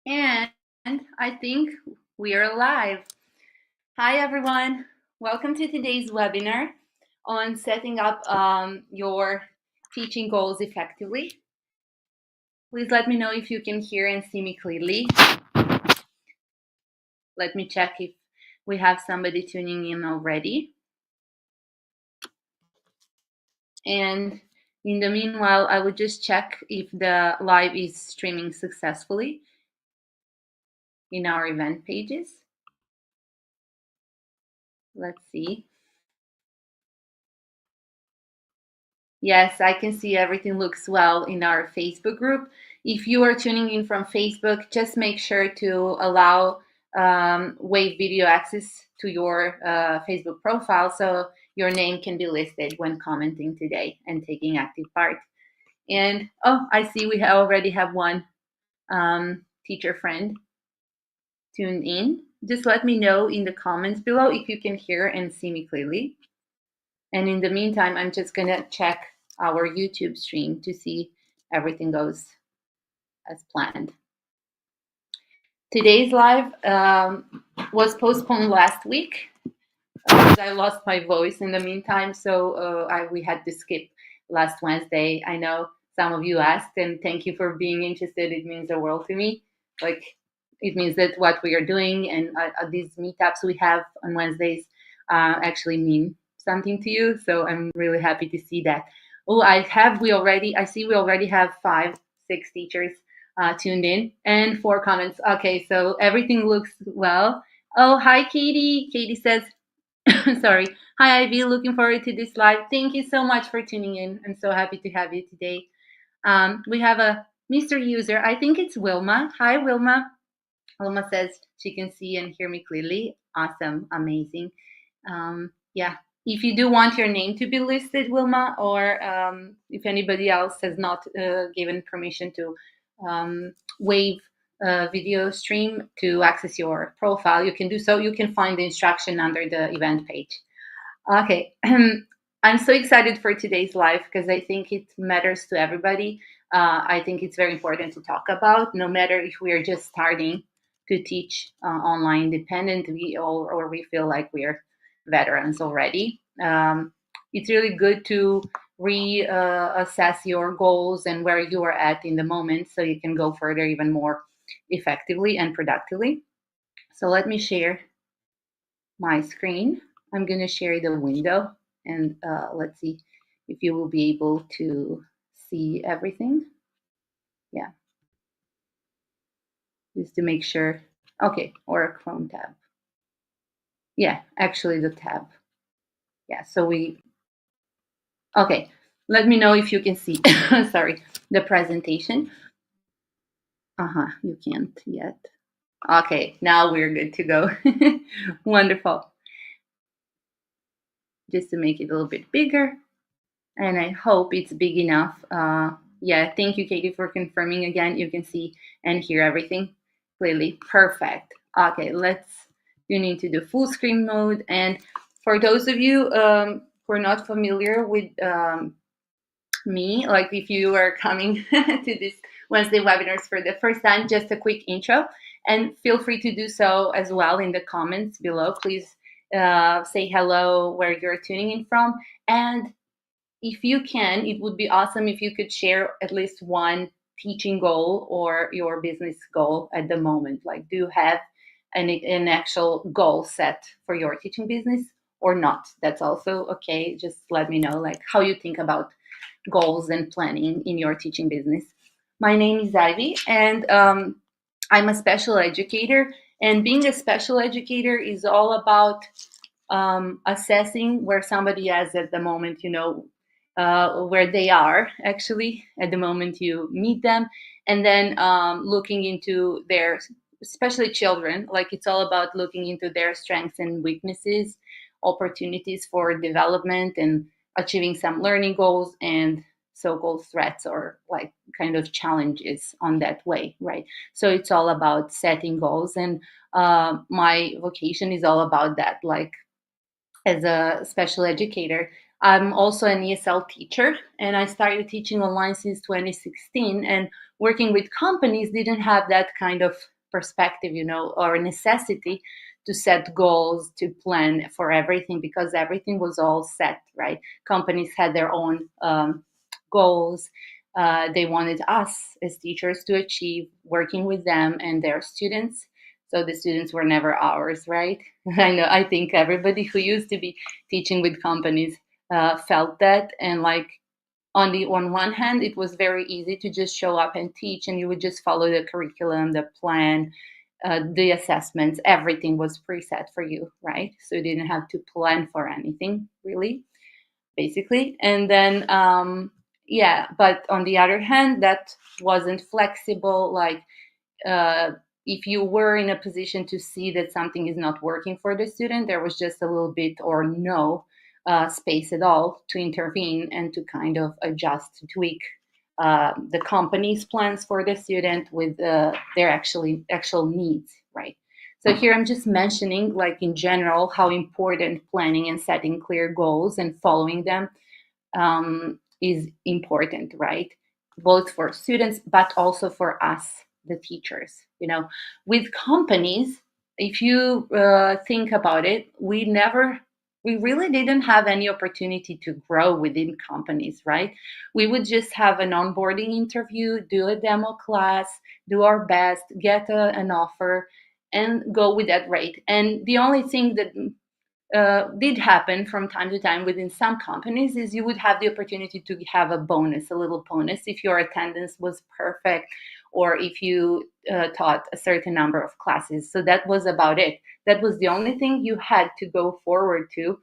And I think we are live. Hi, everyone. Welcome to today's webinar on setting up your teaching goals effectively. Please let me know if you can hear and see me clearly. Let me check if we have somebody tuning in already. And in the meanwhile, I would just check if the live is streaming successfully in our event pages. Let's see. Yes, I can see everything looks well in our Facebook group. If you are tuning in from Facebook, just make sure to allow wave video access to your Facebook profile so your name can be listed when commenting today and taking active part. And oh, I see we already have one teacher friend tuned in. Just let me know in the comments below if you can hear and see me clearly. And in the meantime, I'm just going to check our YouTube stream to see everything goes as planned. Today's live was postponed last week because I lost my voice in the meantime, so we had to skip last Wednesday. I know some of you asked, and thank you for being interested. It means the world to me. Like, it means that what we are doing and these meetups we have on Wednesdays actually mean something to you. So I'm really happy to see that. Oh, I see we already have 6 teachers tuned in and 4 comments. Okay, so everything looks well. Oh, hi, Katie. Katie says, sorry. Hi, Ivy. Looking forward to this live. Thank you so much for tuning in. I'm so happy to have you today. We have a Mr. User. I think it's Wilma. Hi, Wilma. Wilma says she can see and hear me clearly. Awesome. Amazing. Yeah. If you do want your name to be listed, Wilma, or if anybody else has not given permission to wave video stream to access your profile, you can do so. You can find the instruction under the event page. Okay. I'm so excited for today's live because I think it matters to everybody. I think it's very important to talk about, no matter if we are just starting to teach online independently or we feel like we're veterans already. It's really good to reassess your goals and where you are at in the moment so you can go further even more effectively and productively. So let me share my screen. I'm going to share the window and let's see if you will be able to see everything. Yeah, just to make sure. Okay, or a Chrome tab. Yeah, actually the tab. Yeah, so okay, let me know if you can see, sorry, the presentation. You can't yet. Okay, now we're good to go. Wonderful. Just to make it a little bit bigger. And I hope it's big enough. Yeah, thank you, Katie, for confirming again. You can see and hear everything clearly. Perfect. Okay, you need to do full screen mode. And for those of you who are not familiar with me, like if you are coming to this Wednesday webinars for the first time, just a quick intro. And feel free to do so as well in the comments below. Please say hello, where you're tuning in from. And if you can, it would be awesome if you could share at least one teaching goal or your business goal at the moment. Like, do you have an actual goal set for your teaching business or not? That's also okay. Just let me know like how you think about goals and planning in your teaching business. My name is Ivy, and I'm a special educator. And being a special educator is all about assessing where somebody is at the moment, where they are actually at the moment you meet them, and then looking into their, especially children, like it's all about looking into their strengths and weaknesses, opportunities for development and achieving some learning goals and so-called threats or like kind of challenges on that way, right? So it's all about setting goals, and my vocation is all about that. Like, as a special educator, I'm also an ESL teacher, and I started teaching online since 2016. And working with companies didn't have that kind of perspective, or a necessity to set goals, to plan for everything, because everything was all set, right? Companies had their own goals. They wanted us as teachers to achieve, working with them and their students. So the students were never ours, right? I think everybody who used to be teaching with companies felt that. And like, on one hand, it was very easy to just show up and teach, and you would just follow the curriculum, the plan, the assessments. Everything was preset for you, right? So you didn't have to plan for anything, really, basically. And then yeah, but on the other hand, that wasn't flexible. Like, uh, if you were in a position to see that something is not working for the student, there was just a little bit or no space at all to intervene and to kind of adjust, tweak the company's plans for the student with their actual needs, right? So here I'm just mentioning, like, in general, how important planning and setting clear goals and following them is important, right? Both for students, but also for us, the teachers. With companies, if you think about it, we really didn't have any opportunity to grow within companies, right? We would just have an onboarding interview, do a demo class, do our best, get an offer, and go with that rate. And the only thing that did happen from time to time within some companies is you would have the opportunity to have a bonus, a little bonus, if your attendance was perfect or if you taught a certain number of classes. So that was about it. That was the only thing you had to go forward to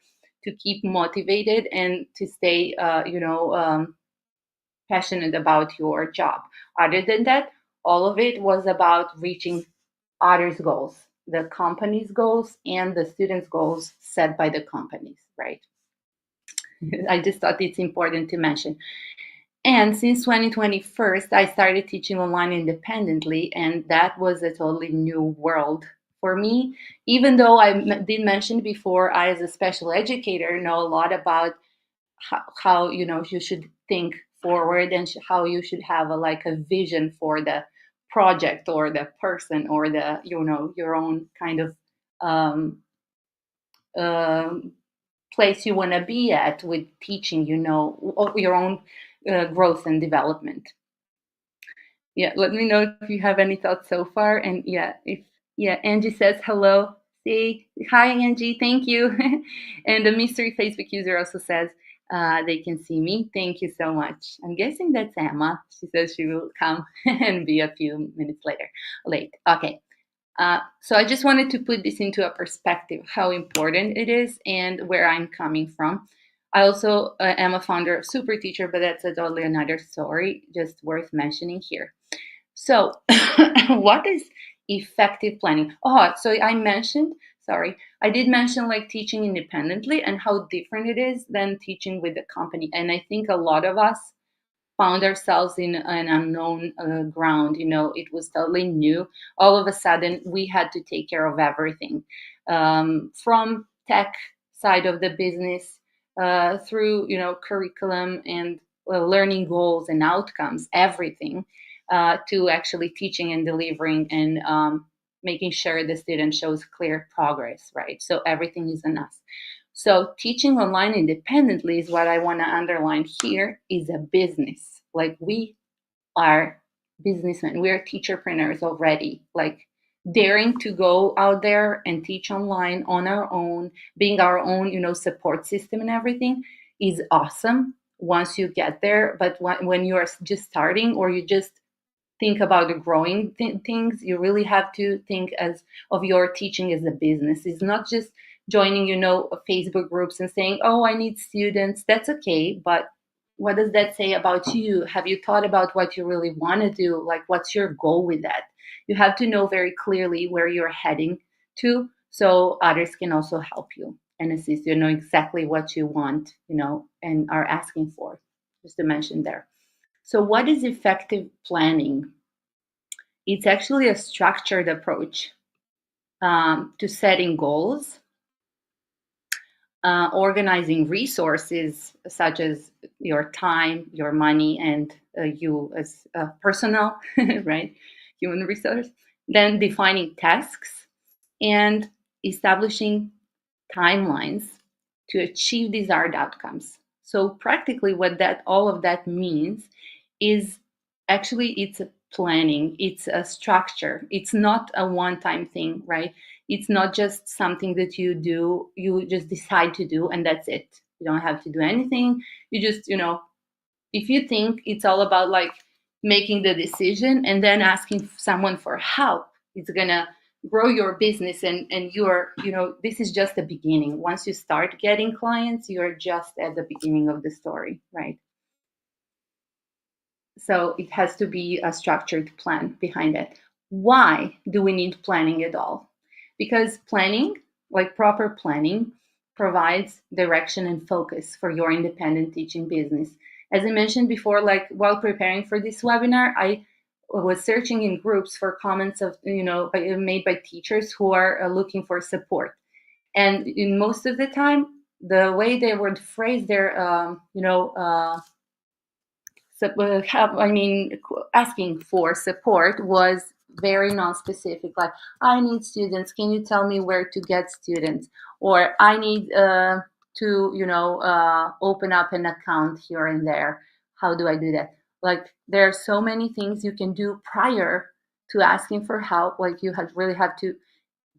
keep motivated and to stay, passionate about your job. Other than that, all of it was about reaching others' goals, the company's goals and the students' goals set by the companies, right? I just thought it's important to mention. And since 2021, I started teaching online independently, and that was a totally new world for me. Even though did mention before, I, as a special educator, know a lot about how you should think forward and how you should have a vision for the project or the person or the your own kind of um, um place you want to be at with teaching, or your own growth and development. Yeah, let me know if you have any thoughts so far. And yeah, if yeah, Angie says hello. Say hi, Angie. Thank you. And the mystery Facebook user also says they can see me. Thank you so much. I'm guessing that's Emma. She says she will come and be a few minutes late. Okay. So I just wanted to put this into a perspective, how important it is and where I'm coming from. I also am a founder of Super Teacher, but that's a totally another story, just worth mentioning here. So, what is effective planning? Oh, so I did mention like teaching independently and how different it is than teaching with a company. And I think a lot of us found ourselves in an unknown ground. It was totally new. All of a sudden, we had to take care of everything, from tech side of the business through curriculum and learning goals and outcomes, everything, to actually teaching and delivering and making sure the student shows clear progress, right? So everything is on us. So teaching online independently is what I want to underline here, is a business. Like, we are businessmen. We are teacherpreneurs already. Like, daring to go out there and teach online on our own, being our own, support system and everything is awesome once you get there. But when you are just starting, or you just think about the growing things, you really have to think as of your teaching as a business. It's not just joining Facebook groups and saying, oh, I need students. That's okay, but what does that say about you? Have you thought about what you really want to do? Like, what's your goal with that? You have to know very clearly where you're heading to, so others can also help you and assist you, know exactly what you want, and are asking for, just to mention there. So, what is effective planning? It's actually a structured approach to setting goals, organizing resources such as your time, your money, and you as personnel, right? Human resource. then defining tasks, and establishing timelines to achieve desired outcomes. So practically what that all of that means is actually it's a planning, it's a structure. It's not a one-time thing, right? It's not just something that you do, you just decide to do and that's it. You don't have to do anything. You just, if you think it's all about like making the decision and then asking someone for help, it's gonna grow your business, and you're, this is just the beginning. Once you start getting clients, you're just at the beginning of the story, right? So it has to be a structured plan behind it. Why do we need planning at all? Because planning, like proper planning, provides direction and focus for your independent teaching business. As I mentioned before, like while preparing for this webinar, I was searching in groups for comments of, made by teachers who are looking for support. And in most of the time, the way they would phrase their, asking for support was very non-specific. Like, I need students. Can you tell me where to get students? Or I need to, open up an account here and there. How do I do that? Like, there are so many things you can do prior to asking for help. Like, you really have to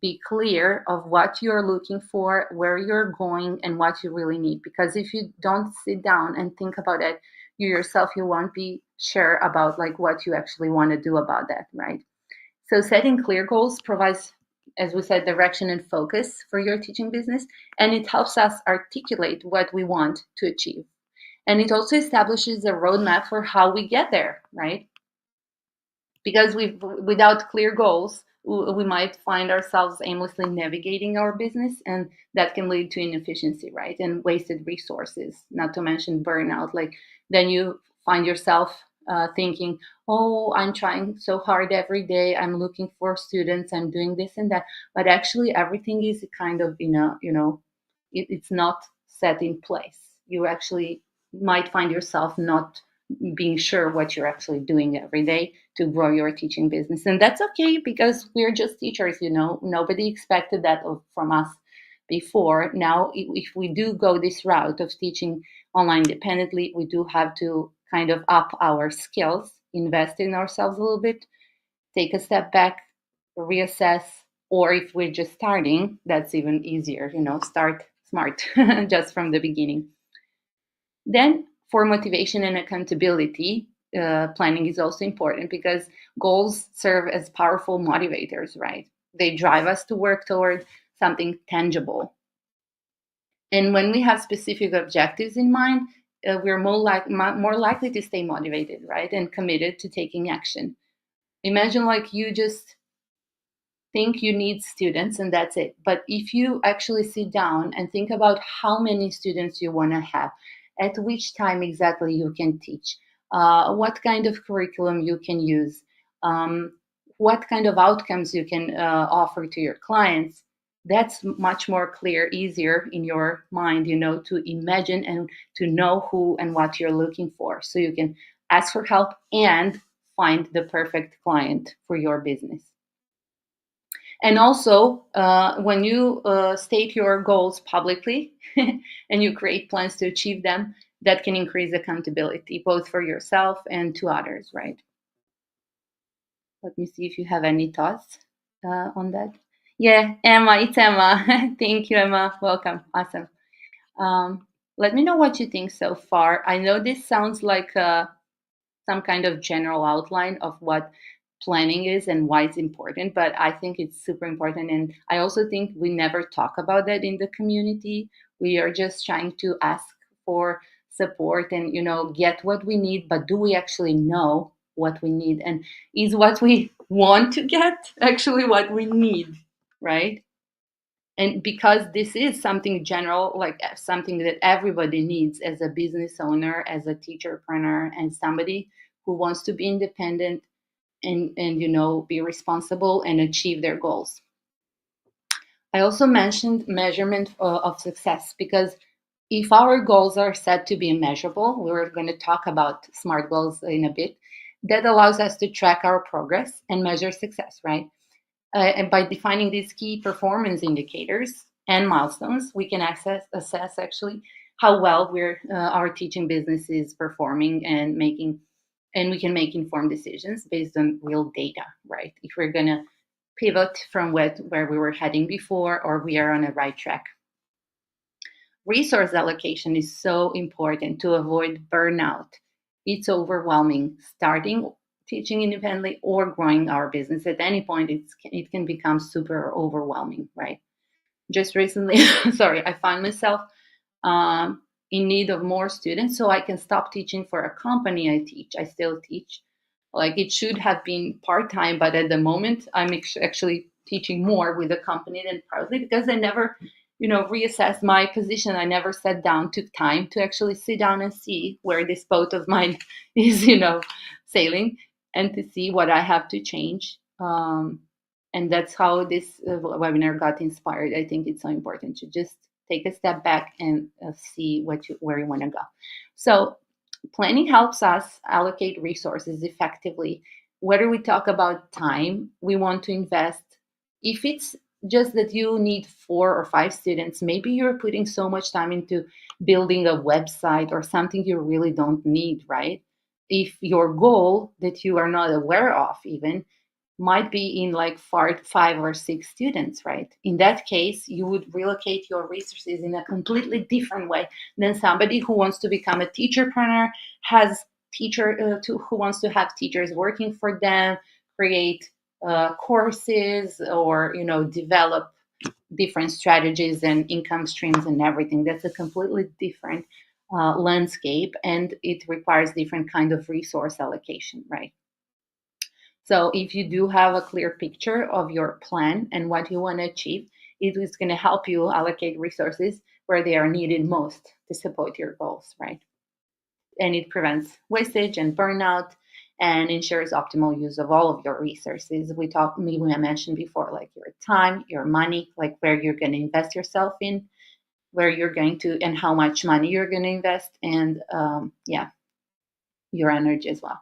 be clear of what you're looking for, where you're going, and what you really need. Because if you don't sit down and think about it, you yourself, you won't be sure about like what you actually want to do about that, right? So setting clear goals provides, as we said, direction and focus for your teaching business, and it helps us articulate what we want to achieve. And it also establishes a roadmap for how we get there, right? Because without clear goals, we might find ourselves aimlessly navigating our business, and that can lead to inefficiency, right? And wasted resources, not to mention burnout. Like, then you find yourself thinking, oh, I'm trying so hard every day, I'm looking for students, I'm doing this and that, but actually everything is kind of it's not set in place. You actually might find yourself not being sure what you're actually doing every day to grow your teaching business. And that's okay, because we're just teachers, nobody expected that from us before. Now, if we do go this route of teaching online independently, we do have to kind of up our skills, invest in ourselves a little bit, take a step back, reassess. Or if we're just starting, that's even easier, start smart just from the beginning. Then, for motivation and accountability, planning is also important, because goals serve as powerful motivators, right? They drive us to work toward something tangible. And when we have specific objectives in mind, we're more likely to stay motivated, right? And committed to taking action. Imagine like you just think you need students and that's it. But if you actually sit down and think about how many students you want to have, at which time exactly you can teach, what kind of curriculum you can use, what kind of outcomes you can offer to your clients, that's much more clear, easier in your mind, to imagine and to know who and what you're looking for. So you can ask for help and find the perfect client for your business. And also, when you state your goals publicly and you create plans to achieve them, that can increase accountability, both for yourself and to others, right? Let me see if you have any thoughts on that. Yeah, Emma, it's Emma. Thank you, Emma. Welcome. Awesome. Let me know what you think so far. I know this sounds like some kind of general outline of what planning is and why it's important, but I think it's super important. And I also think we never talk about that in the community. We are just trying to ask for support and, get what we need, but do we actually know what we need? And is what we want to get actually what we need, right? And because this is something general, like something that everybody needs as a business owner, as a teacherpreneur, and somebody who wants to be independent and be responsible and achieve their goals. I also mentioned measurement of success, because if our goals are set to be measurable, we're going to talk about SMART goals in a bit, that allows us to track our progress and measure success, right? And by defining these key performance indicators and milestones, we can assess actually how well our teaching business is performing and we can make informed decisions based on real data, right? If we're gonna pivot from where we were heading before, or we are on the right track. Resource allocation is so important to avoid burnout. It's overwhelming starting teaching independently or growing our business. At any point, it can become super overwhelming, right? Just recently, sorry, I found myself in need of more students so I can stop teaching for a company I teach. I still teach. Like it should have been part time, but at the moment, I'm actually teaching more with the company than privately because I never, reassessed my position. I never sat down, took time to actually sit down and see where this boat of mine is, sailing, and to see what I have to change. And that's how this webinar got inspired. I think it's so important to just take a step back and see where you want to go. So planning helps us allocate resources effectively. Whether we talk about time we want to invest, if it's just that you need 4 or 5 students, maybe you're putting so much time into building a website or something you really don't need, right? If your goal that you are not aware of even might be in like 5 or 6 students, right? In that case, you would relocate your resources in a completely different way than somebody who wants to become a teacherpreneur, has who wants to have teachers working for them, create courses, or develop different strategies and income streams and everything. That's a completely different landscape, and it requires different kind of resource allocation, right? So if you do have a clear picture of your plan and what you want to achieve, it is going to help you allocate resources where they are needed most to support your goals, right? And it prevents wastage and burnout and ensures optimal use of all of your resources. Maybe I mentioned before, like your time, your money, like where you're going to invest yourself in, where you're going to, and how much money you're going to invest, and your energy as well.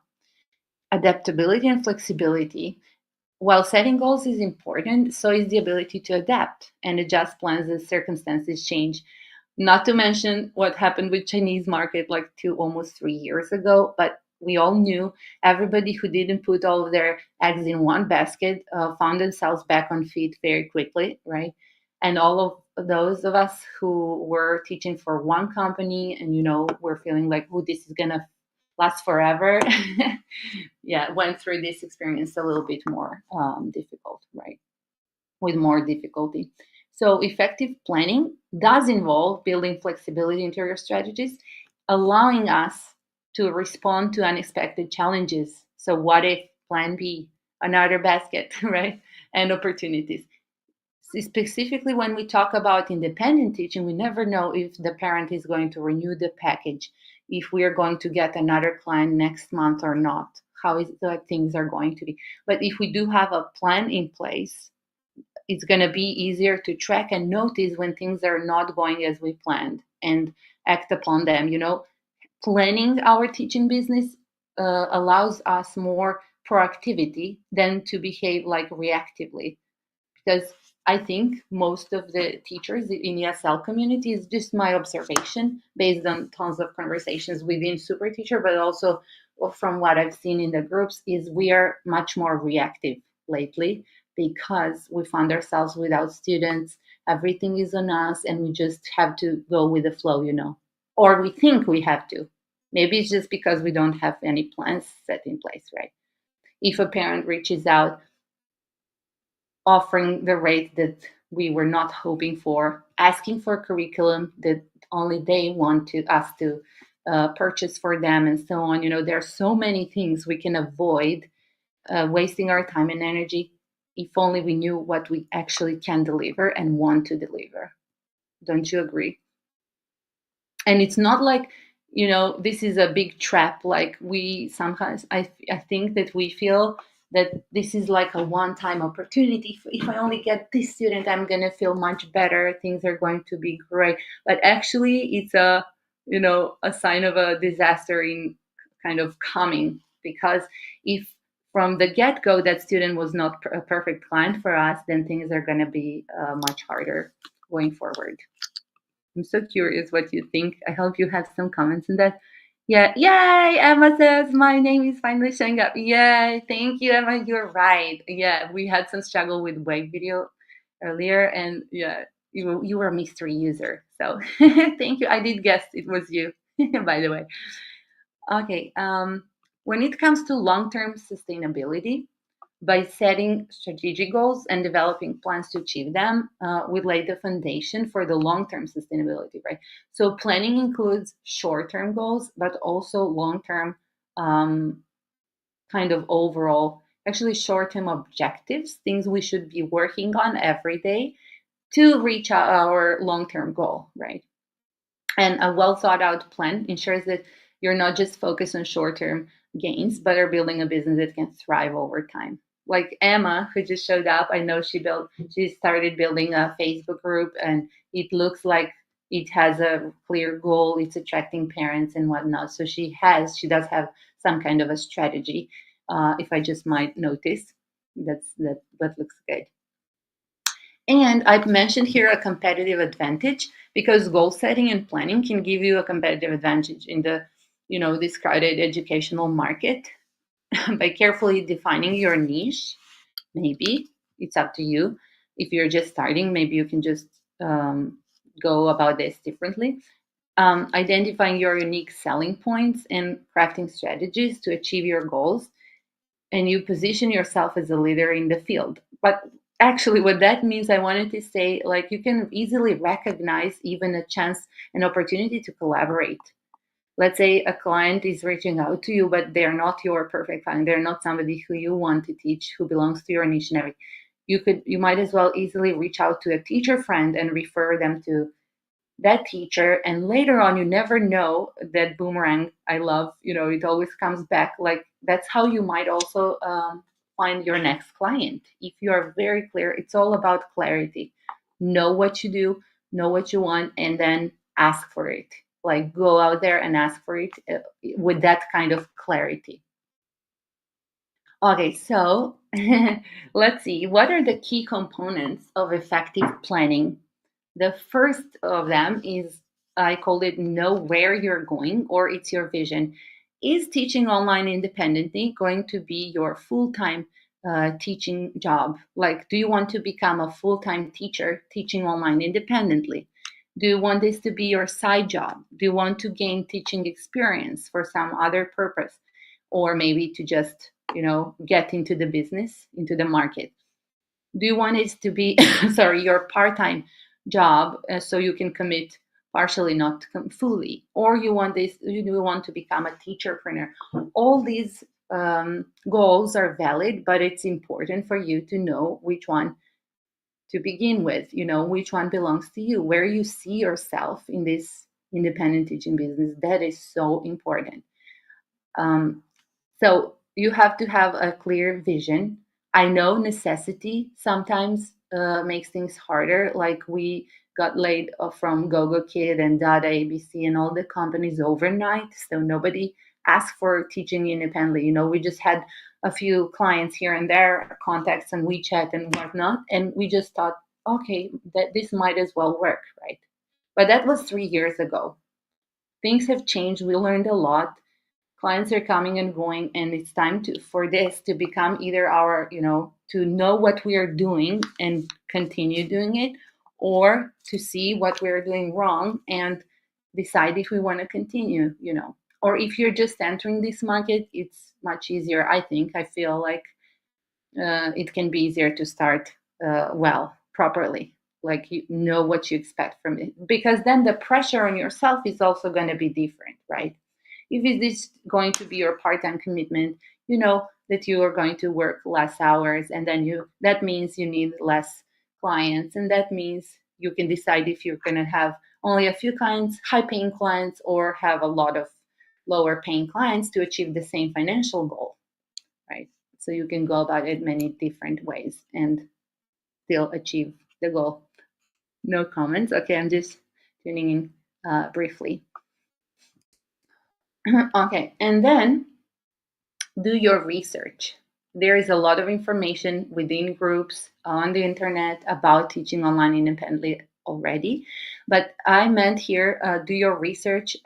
Adaptability and flexibility. While setting goals is important, so is the ability to adapt and adjust plans as circumstances change. Not to mention what happened with Chinese market like almost 3 years ago, but we all knew everybody who didn't put all of their eggs in one basket found themselves back on feet very quickly, right? And all of those of us who were teaching for one company and we're feeling like, oh, this is gonna last forever. Yeah, went through this experience a little bit more difficult, right? With more difficulty. So effective planning does involve building flexibility into your strategies, allowing us to respond to unexpected challenges. So what if plan B, another basket, right? And opportunities. Specifically, when we talk about independent teaching, we never know if the parent is going to renew the package, if we are going to get another client next month or not, how is the things are going to be. But if we do have a plan in place, it's going to be easier to track and notice when things are not going as we planned and act upon them. Planning our teaching business allows us more proactivity than to behave like reactively, because I think most of the teachers in ESL community, is just my observation based on tons of conversations within Super Teacher, but also from what I've seen in the groups, is we are much more reactive lately because we found ourselves without students. Everything is on us, and we just have to go with the flow, or we think we have to. Maybe it's just because we don't have any plans set in place, right? If a parent reaches out offering the rate that we were not hoping for, asking for curriculum that only they want us to purchase for them, and so on. There are so many things we can avoid wasting our time and energy if only we knew what we actually can deliver and want to deliver. Don't you agree? And it's not like this is a big trap. Like we sometimes I think that we feel that this is like a one-time opportunity. If I only get this student, I'm going to feel much better, things are going to be great. But actually it's a sign of a disaster in kind of coming, because if from the get-go that student was not a perfect client for us, then things are going to be much harder going forward. I'm so curious what you think. I hope you have some comments on that. Yeah, yay! Emma says my name is finally showing up. Yay! Thank you, Emma. You're right. Yeah, we had some struggle with wave video earlier, and yeah, you were a mystery user. So thank you. I did guess it was you, by the way. Okay. When it comes to long-term sustainability, by setting strategic goals and developing plans to achieve them, we lay the foundation for the long term sustainability, right? So, planning includes short term goals, but also long term um, kind of overall, actually, short term objectives, things we should be working on every day to reach our long term goal, right? And a well thought out plan ensures that you're not just focused on short term gains, but are building a business that can thrive over time. Like Emma, who just showed up, I know she started building a Facebook group, and it looks like it has a clear goal. It's attracting parents and whatnot. So she does have some kind of a strategy. If I just might notice, that looks good. And I've mentioned here a competitive advantage because goal setting and planning can give you a competitive advantage in this crowded educational market by carefully defining your niche. Maybe it's up to you. If you're just starting, maybe you can just um, go about this differently. Identifying your unique selling points and crafting strategies to achieve your goals, and you position yourself as a leader in the field. But actually, what that means, I wanted to say, like, you can easily recognize even a chance, an opportunity to collaborate. Let's say a client is reaching out to you, but they're not your perfect client. They're not somebody who you want to teach, who belongs to your niche and everything. You might as well easily reach out to a teacher friend and refer them to that teacher, and later on, you never know, that boomerang I love, it always comes back. Like, that's how you might also find your next client. If you are very clear, it's all about clarity. Know what you do, know what you want, and then ask for it. Like, go out there and ask for it with that kind of clarity. Okay, so let's see, what are the key components of effective planning? The first of them is, I called it, know where you're going, or it's your vision. Is teaching online independently going to be your full time teaching job? Like, do you want to become a full time teacher teaching online independently? Do you want this to be your side job? Do you want to gain teaching experience for some other purpose? Or maybe to just, get into the business, into the market? Do you want it to be sorry, your part-time job, so you can commit partially, not fully? Or you want to become a teacherpreneur? All these goals are valid, but it's important for you to know which one to begin with, which one belongs to you, where you see yourself in this independent teaching business. That is so important. um, so you have to have a clear vision. I know necessity sometimes makes things harder. Like, we got laid off from GoGo Kid and Dada ABC and all the companies overnight. So nobody asked for teaching independently. We just had a few clients here and there, contacts on WeChat and whatnot. And we just thought, okay, that this might as well work, right? But that was 3 years ago. Things have changed. We learned a lot. Clients are coming and going, and it's time for this to become either our, to know what we are doing and continue doing it, or to see what we're doing wrong and decide if we want to continue. Or if you're just entering this market, it's much easier. I feel like it can be easier to start well, properly. Like, you know what you expect from it, because then the pressure on yourself is also going to be different, right? If it is going to be your part-time commitment, you know that you are going to work less hours, and then that means you need less clients, and that means you can decide if you're going to have only a few clients, high paying clients, or have a lot of lower paying clients to achieve the same financial goal, right? So you can go about it many different ways and still achieve the goal. No comments. Okay, I'm just tuning in briefly. Okay, and then do your research. There is a lot of information within groups on the internet about teaching online independently already. But I meant here, do your research,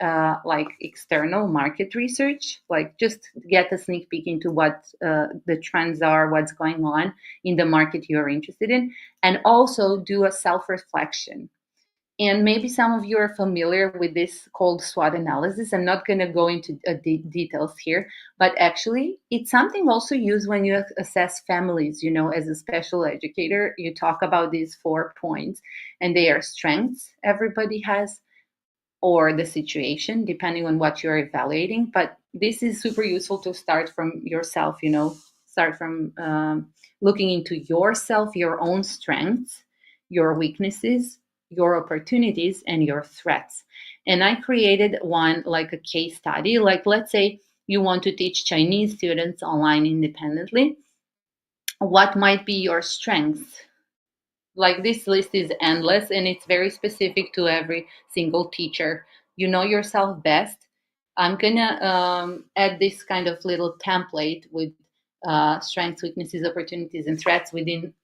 like external market research, like just get a sneak peek into what the trends are, what's going on in the market you're interested in, and also do a self reflection. And maybe some of you are familiar with this called SWOT analysis. I'm not going to go into details here, but actually, it's something also used when you assess families. As a special educator, you talk about these 4 points, and they are strengths everybody has, or the situation, depending on what you're evaluating. But this is super useful to start from yourself, start from looking into yourself, your own strengths, your weaknesses, your opportunities, and your threats. And I created one like a case study. Like, let's say you want to teach Chinese students online independently. What might be your strengths? Like, this list is endless and it's very specific to every single teacher. You know yourself best. I'm gonna add this kind of little template with strengths, weaknesses, opportunities, and threats within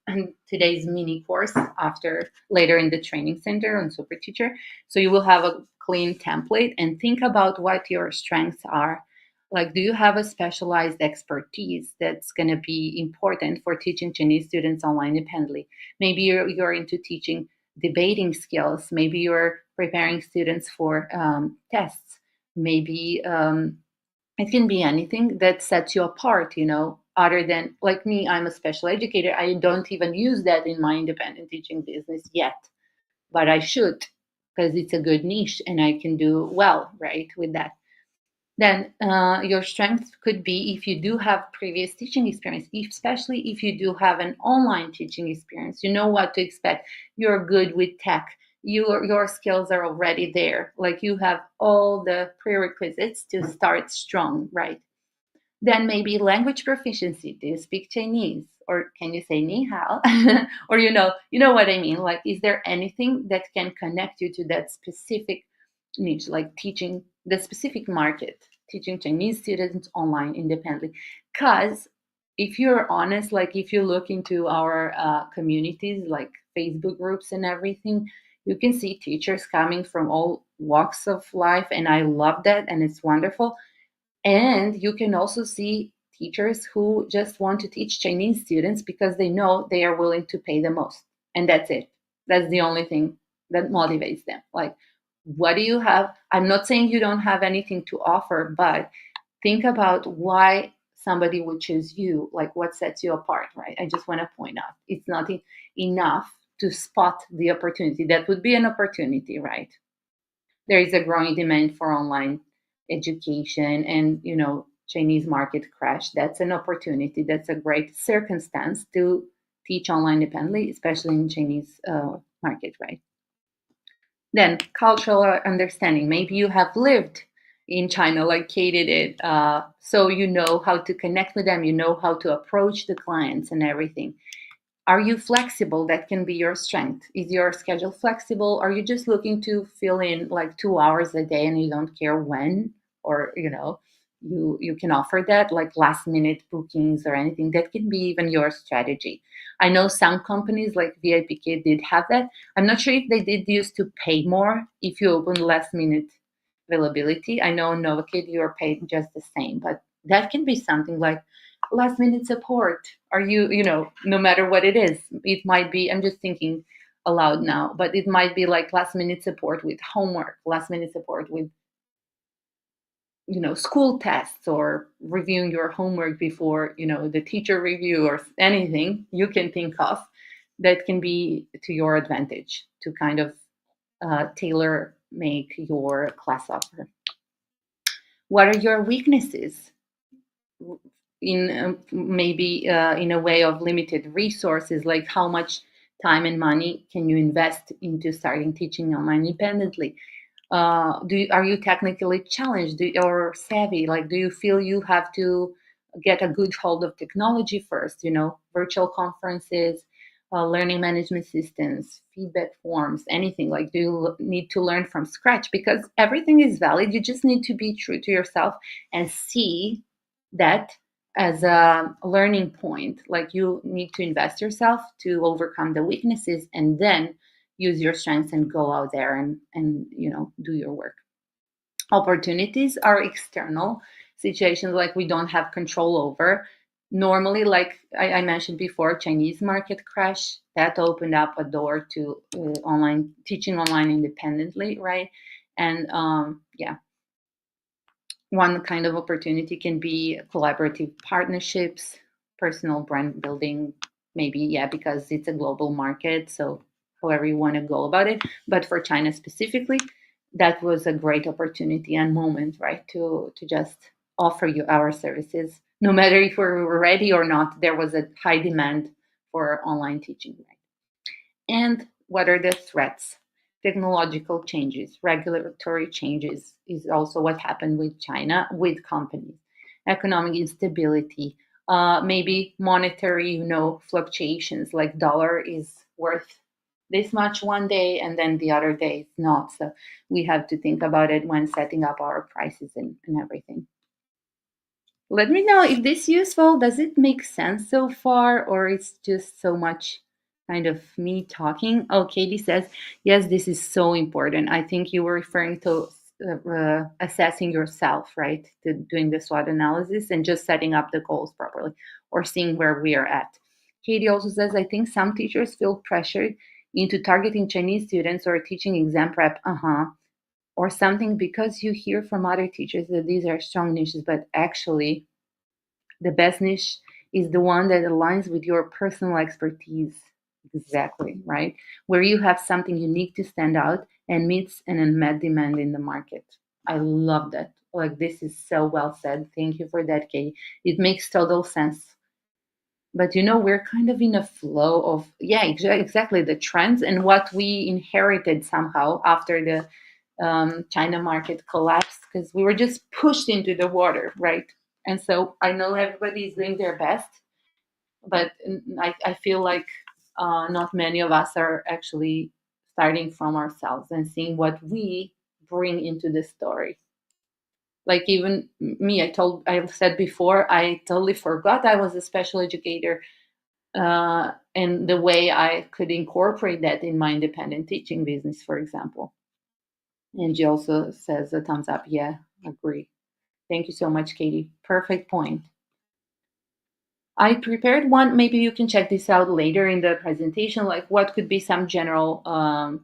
today's mini course after later in the training center on Super Teacher. So you will have a clean template and think about what your strengths are. Like, do you have a specialized expertise that's going to be important for teaching Chinese students online independently? Maybe you're into teaching debating skills. Maybe you're preparing students for tests. Maybe it can be anything that sets you apart, other than, like me, I'm a special educator. I don't even use that in my independent teaching business yet, but I should, because it's a good niche and I can do well, right, with that. Then your strength could be if you do have previous teaching experience, especially if you do have an online teaching experience. You know what to expect. You're good with tech. Your skills are already there. Like, you have all the prerequisites to start strong, right? Then maybe language proficiency. Do you speak Chinese? Or can you say ni hao? Or you know what I mean? Like, is there anything that can connect you to that specific niche, like teaching the specific market, teaching Chinese students online independently? Because if you're honest, like if you look into our communities, like Facebook groups and everything, you can see teachers coming from all walks of life, and I love that, and it's wonderful. And you can also see teachers who just want to teach Chinese students because they know they are willing to pay the most. And that's it. That's the only thing that motivates them. Like, what do you have? I'm not saying you don't have anything to offer, but think about why somebody would choose you, like what sets you apart, right? I just want to point out it's not enough to spot the opportunity. That would be an opportunity, right? There is a growing demand for online education, and Chinese market crash. That's an opportunity. That's a great circumstance to teach online independently, especially in Chinese market, right? Then cultural understanding. Maybe you have lived in China like Katie did, so you know how to connect with them, you know how to approach the clients and everything. Are you flexible? That can be your strength. Is your schedule flexible? Are you just looking to fill in like 2 hours a day and you don't care when? Or you can offer that, like last minute bookings or anything. That can be even your strategy. I know some companies like VIPK did have that. I'm not sure if they did used to pay more if you open last minute availability. I know Novakid you're paid just the same, but that can be something like last minute support. Are you, no matter what it is, it might be, I'm just thinking aloud now, but it might be like last minute support with homework, last minute support with school tests, or reviewing your homework before the teacher review, or anything you can think of that can be to your advantage to kind of tailor make your class offer. What are your weaknesses? In maybe in a way of limited resources, like how much time and money can you invest into starting teaching online independently? Are you technically challenged, or savvy? Like, do you feel you have to get a good hold of technology first? Virtual conferences, learning management systems, feedback forms, anything. Like, do you need to learn from scratch? Because everything is valid. You just need to be true to yourself and see that as a learning point. Like you need to invest yourself to overcome the weaknesses and then use your strengths and go out there and do your work. Opportunities are external situations like we don't have control over. Normally, like I mentioned before, Chinese market crash that opened up a door to online teaching online independently, right? And yeah, one kind of opportunity can be collaborative partnerships, personal brand building, maybe, yeah, because it's a global market. So, however you want to go about it. But for China specifically, that was a great opportunity and moment, right? To just offer you our services, no matter if we were ready or not. There was a high demand for online teaching, right? And what are the threats? Technological changes, regulatory changes is also what happened with China, with companies. Economic instability, maybe monetary, fluctuations, like dollar is worth this much one day and then the other day it's not. So we have to think about it when setting up our prices and everything. Let me know if this useful. Does it make sense so far, or it's just so much kind of me talking? Oh, Katie says, yes, this is so important. I think you were referring to assessing yourself, right? To doing the SWOT analysis and just setting up the goals properly or seeing where we are at. Katie also says, I think some teachers feel pressured into targeting Chinese students or teaching exam prep. Or something because you hear from other teachers that these are strong niches, but actually the best niche is the one that aligns with your personal expertise. Exactly, right? Where you have something unique to stand out and meets an unmet demand in the market. I love that. Like, this is so well said. Thank you for that, Kay. It makes total sense. But we're kind of in a flow of, yeah, exactly, the trends and what we inherited somehow after the China market collapsed, because we were just pushed into the water, right? And so I know everybody is doing their best, but I feel like not many of us are actually starting from ourselves and seeing what we bring into the story. Like, even me, I said before, I totally forgot I was a special educator, and the way I could incorporate that in my independent teaching business, for example. And she also says a thumbs up. Yeah, agree. Thank you so much, Katie. Perfect point. I prepared one. Maybe you can check this out later in the presentation, like what could be some general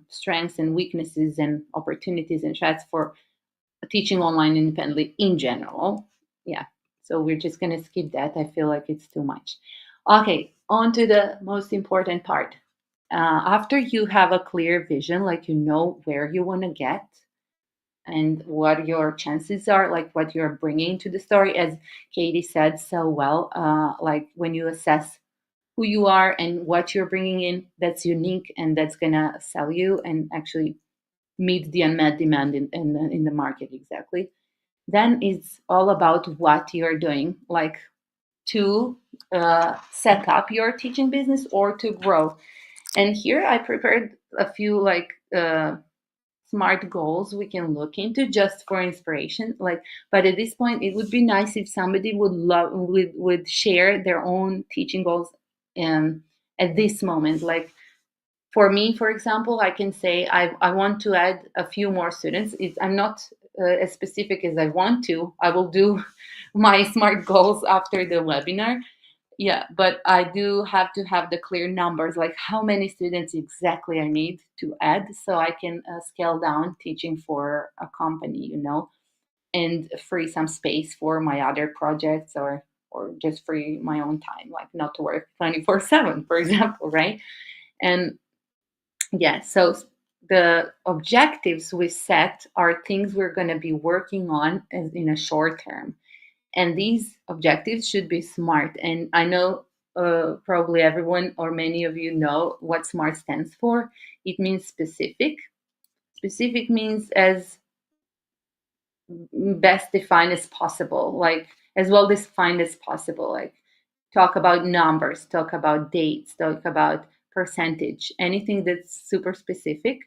strengths and weaknesses and opportunities and threats for teaching online independently in general. Yeah. So we're just going to skip that. I feel like it's too much. Okay, on to the most important part. After you have a clear vision, like you know where you want to get, and what your chances are, like what you're bringing to the story, as Katie said so well, like when you assess who you are and what you're bringing in that's unique and that's gonna sell you and actually meet the unmet demand in the market, exactly. Then it's all about what you're doing, like to set up your teaching business or to grow. And here I prepared a few, like smart goals we can look into just for inspiration, like. But at this point it would be nice if somebody would share their own teaching goals um, at this moment. Like, for me, for example, I can say I want to add a few more students. I'm not as specific as I want to. I will do my smart goals after the webinar. Yeah, but I do have to have the clear numbers, like how many students exactly I need to add so I can scale down teaching for a company, and free some space for my other projects, or just free my own time, like not to work 24/7, for example, right? And yeah, so the objectives we set are things we're going to be working on in a short term, and these objectives should be smart. And I know probably everyone or many of you know what SMART stands for. It means specific. Specific means as best defined as possible, like as well defined as possible. Like, talk about numbers, talk about dates, talk about percentage, anything that's super specific,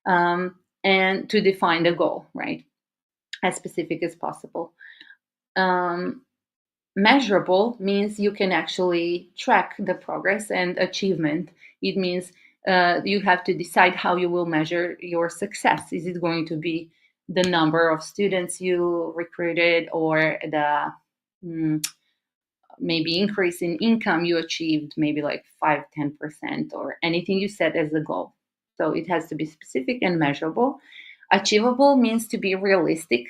and to define the goal, right? As specific as possible. Um, Measurable means you can actually track the progress and achievement. It means you have to decide how you will measure your success. Is it going to be the number of students you recruited, or the mm, maybe increase in income you achieved, maybe like 5-10%, or anything you set as a goal? So it has to be specific and measurable. Achievable means to be realistic.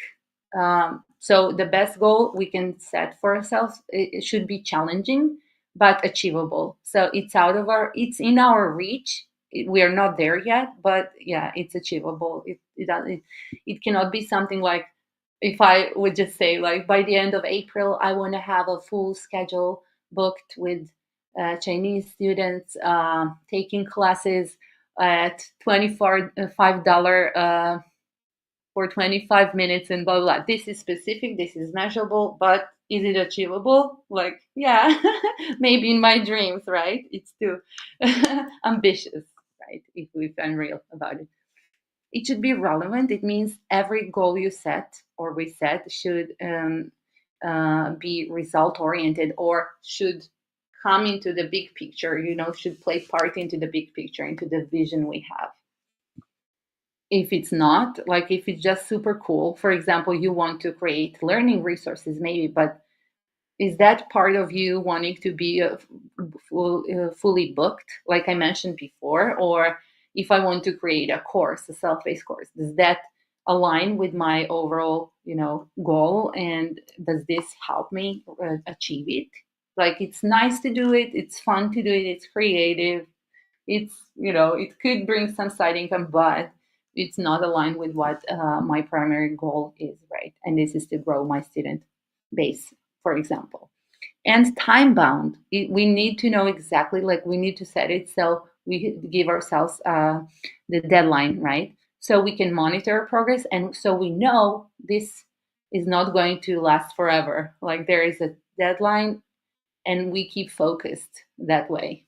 So the best goal we can set for ourselves, it should be challenging but achievable. So it's in our reach. We are not there yet, but yeah, it's achievable. It cannot be something like, if I would just say, like, by the end of April, I want to have a full schedule booked with Chinese students taking classes at $25 for 25 minutes and blah, blah, blah. This is specific, this is measurable, but is it achievable? Like, yeah, maybe in my dreams, right? It's too ambitious, right? If I'm real about it. It should be relevant. It means every goal you set or we set should be result oriented, or should come into the big picture, should play part into the big picture, into the vision we have. If it's not, like if it's just super cool, for example, you want to create learning resources maybe, but is that part of you wanting to be fully booked, like I mentioned before? Or if I want to create a course, a self-paced course, does that align with my overall, goal? And does this help me achieve it? Like, it's nice to do it, it's fun to do it, it's creative, it could bring some side income, but it's not aligned with what my primary goal is, right? And this is to grow my student base, for example. And time bound, we need to know exactly, like, we need to set it so we give ourselves the deadline, right? So we can monitor our progress, and so we know this is not going to last forever. Like, there is a deadline, and we keep focused that way,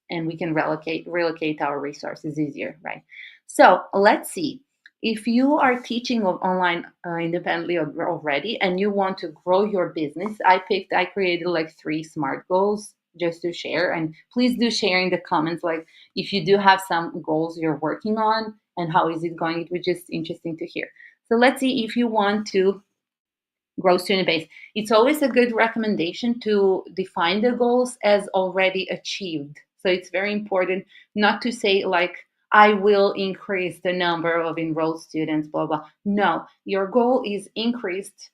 and we can relocate our resources easier, right? So let's see. If you are teaching online independently already and you want to grow your business, I created like 3 SMART goals just to share. And please do share in the comments, like, if you do have some goals you're working on and how is it going. It was just interesting to hear. So let's see. If you want to grow student base, it's always a good recommendation to define the goals as already achieved. So it's very important not to say, like, I will increase the number of enrolled students, blah, blah. No, your goal is increased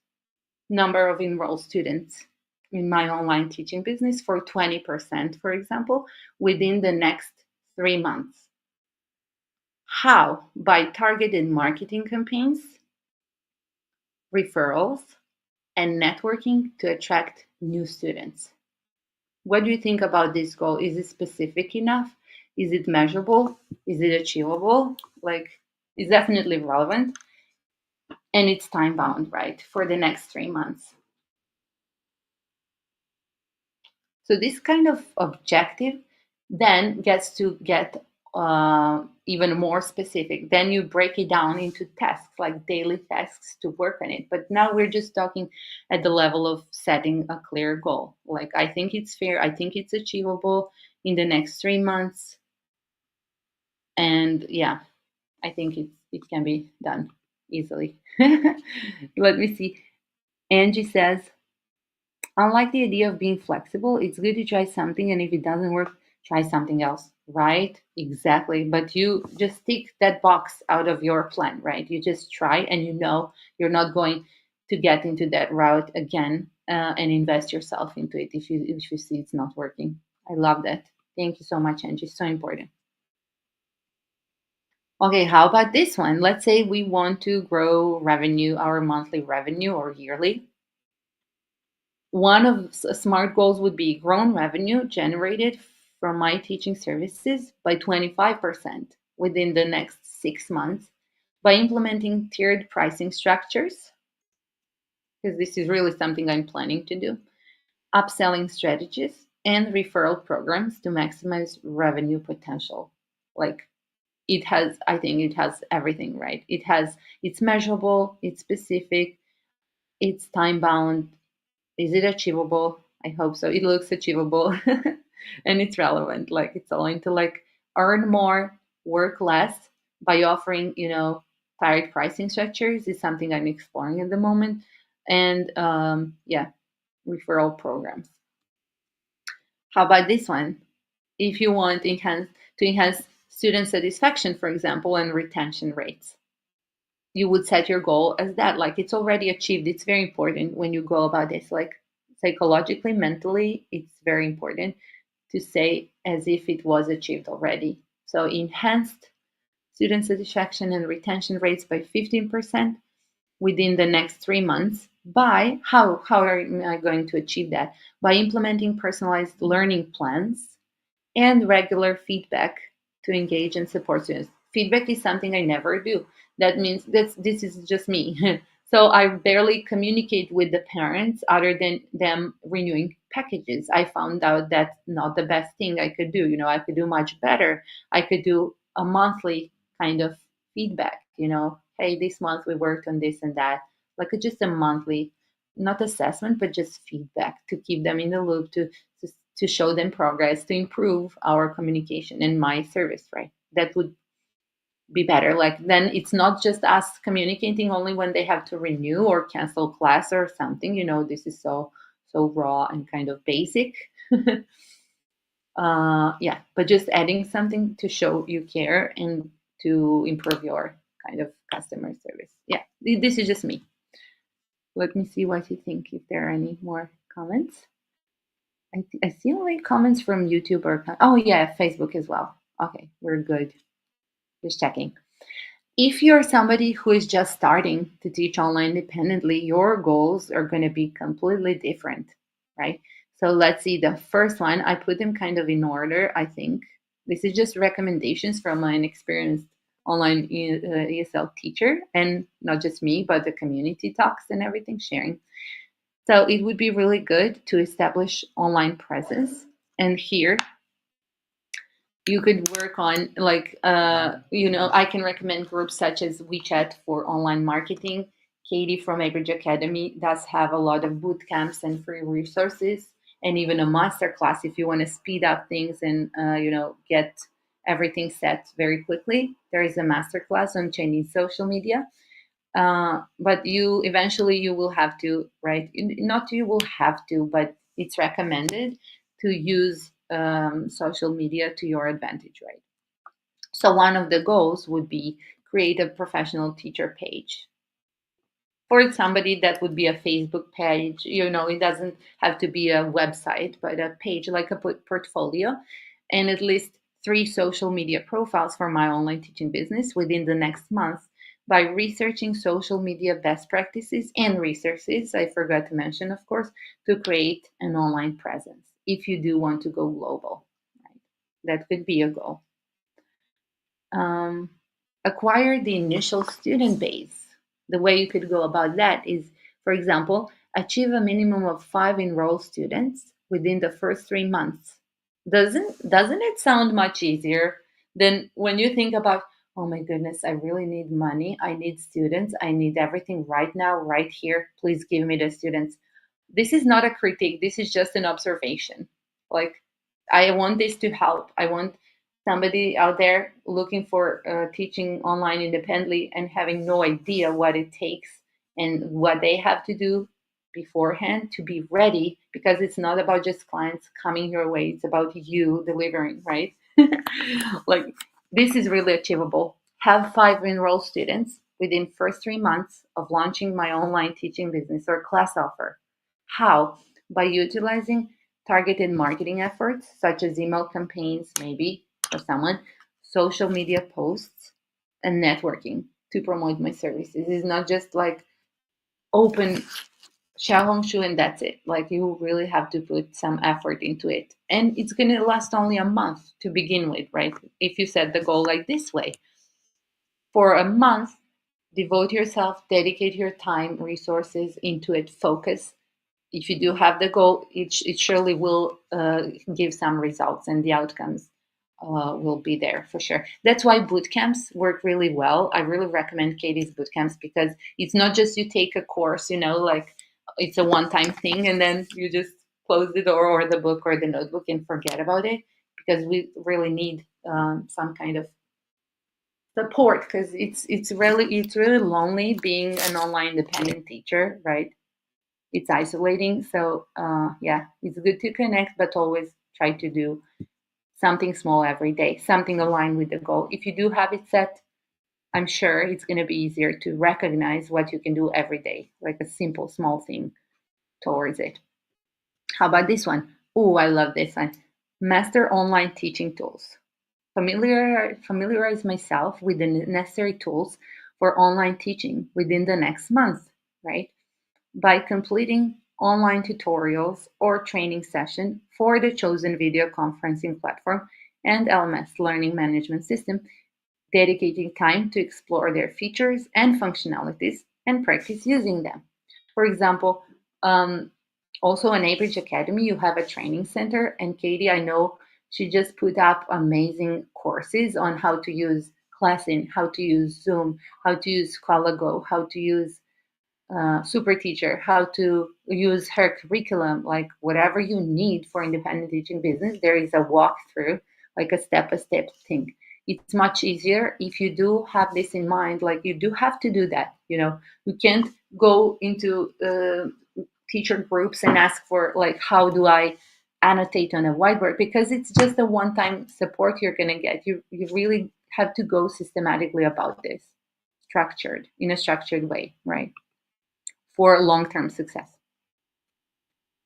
number of enrolled students in my online teaching business for 20%, for example, within the next 3 months. How? By targeted marketing campaigns, referrals, and networking to attract new students. What do you think about this goal? Is it specific enough? Is it measurable? Is it achievable? Like, it's definitely relevant, and it's time bound, right? For the next 3 months. So this kind of objective then gets to get even more specific. Then you break it down into tasks, like daily tasks to work on it. But now we're just talking at the level of setting a clear goal. Like, I think it's fair. I think it's achievable in the next 3 months. And yeah, I think it can be done easily. Let me see. Angie says, unlike the idea of being flexible, it's good to try something, and if it doesn't work, try something else, right? Exactly. But you just tick that box out of your plan, right? You just try, and you're not going to get into that route again and invest yourself into it if you see it's not working. I love that. Thank you so much, Angie. So important. Okay, how about this one? Let's say we want to grow revenue, our monthly revenue or yearly. One of SMART goals would be grown revenue generated from my teaching services by 25% within the next 6 months by implementing tiered pricing structures, because this is really something I'm planning to do, upselling strategies, and referral programs to maximize revenue potential. Like, I think it has everything, right? It's measurable, it's specific, it's time bound, Is it achievable? I hope so. It looks achievable and it's relevant. Like it's allowing to like earn more, work less by offering, tired pricing structures is something I'm exploring at the moment. And yeah, referral programs. How about this one? If you want to enhance student satisfaction, for example, and retention rates, you would set your goal as that. Like it's already achieved. It's very important when you go about this. Like psychologically, mentally, it's very important to say as if it was achieved already. So enhanced student satisfaction and retention rates by 15% within the next 3 months. By how am I going to achieve that? By implementing personalized learning plans and regular feedback to engage and support students. Feedback is something I never do. That means this is just me. So I barely communicate with the parents other than them renewing packages. I found out that's not the best thing I could do. I could do much better. I could do a monthly kind of feedback, hey, this month we worked on this and that, like just a monthly, not assessment, but just feedback to keep them in the loop, to show them progress, to improve our communication and my service, right? That would be better. Like then it's not just us communicating only when they have to renew or cancel class or something. This is so raw and kind of basic. Yeah, but just adding something to show you care and to improve your kind of customer service. Yeah, this is just me. Let me see what you think, if there are any more comments. I see only comments from YouTube oh yeah, Facebook as well. Okay, we're good. Just checking. If you're somebody who is just starting to teach online independently, your goals are going to be completely different, right? So let's see. The first one, I put them kind of in order, I think. This is just recommendations from an experienced online ESL teacher, and not just me, but the community talks and everything sharing. So it would be really good to establish online presence. And here you could work on like I can recommend groups such as WeChat for online marketing. Katie from Average Academy does have a lot of boot camps and free resources, and even a master class if you want to speed up things and get everything set very quickly. There is a master class on changing social media. But you will have to, right? Not you will have to, but it's recommended to use social media to your advantage, right? So one of the goals would be create a professional teacher page. For somebody, that would be a Facebook page. It doesn't have to be a website, but a page like a portfolio, and at least 3 social media profiles for my online teaching business within the next month by researching social media best practices and resources. I forgot to mention, of course, to create an online presence if you do want to go global. Right? That could be a goal. um, Acquire the initial student base. The way you could go about that is, for example, achieve a minimum of 5 enrolled students within the first 3 months. Doesn't it sound much easier than when you think about, oh my goodness, I really need money, I need students, I need everything right now, right here. Please give me the students. This is not a critique. This is just an observation. Like, I want this to help. I want somebody out there looking for teaching online independently and having no idea what it takes and what they have to do beforehand to be ready, because it's not about just clients coming your way, it's about you delivering, right? Like, this is really achievable. Have 5 enrolled students within first 3 months of launching my online teaching business or class offer. How? By utilizing targeted marketing efforts such as email campaigns, maybe for someone, social media posts, and networking to promote my services. It's not just like open Xiaohongshu and that's it. Like, you really have to put some effort into it. And it's going to last only a month to begin with, right? If you set the goal like this way. For a month, devote yourself, dedicate your time, resources into it, focus. If you do have the goal, it surely will give some results, and the outcomes will be there for sure. That's why boot camps work really well. I really recommend Katie's boot camps because it's not just you take a course, like it's a one-time thing, and then you just close the door or the book or the notebook and forget about it, because we really need some kind of support, because it's really lonely being an online dependent teacher, right? It's isolating. So yeah, it's good to connect, but always try to do something small every day, something aligned with the goal. If you do have it set, I'm sure it's going to be easier to recognize what you can do every day, like a simple small thing towards it. How about this one? Oh, I love this one. Master online teaching tools. Familiarize myself with the necessary tools for online teaching within the next month, right? By completing online tutorials or training session for the chosen video conferencing platform and LMS learning management system, dedicating time to explore their features and functionalities and practice using them. For example, um, also on Abridge Academy, you have a training center, and Katie, I know she just put up amazing courses on how to use Classin, how to use Zoom, how to use Qualago, how to use super teacher, how to use her curriculum, like whatever you need for independent teaching business, there is a walkthrough, like a step-by-step thing. It's much easier if you do have this in mind, like you do have to do that. You can't go into teacher groups and ask for, like, how do I annotate on a whiteboard, because it's just a one-time support you're going to get. You really have to go systematically about this, structured in a structured way, right, for long-term success.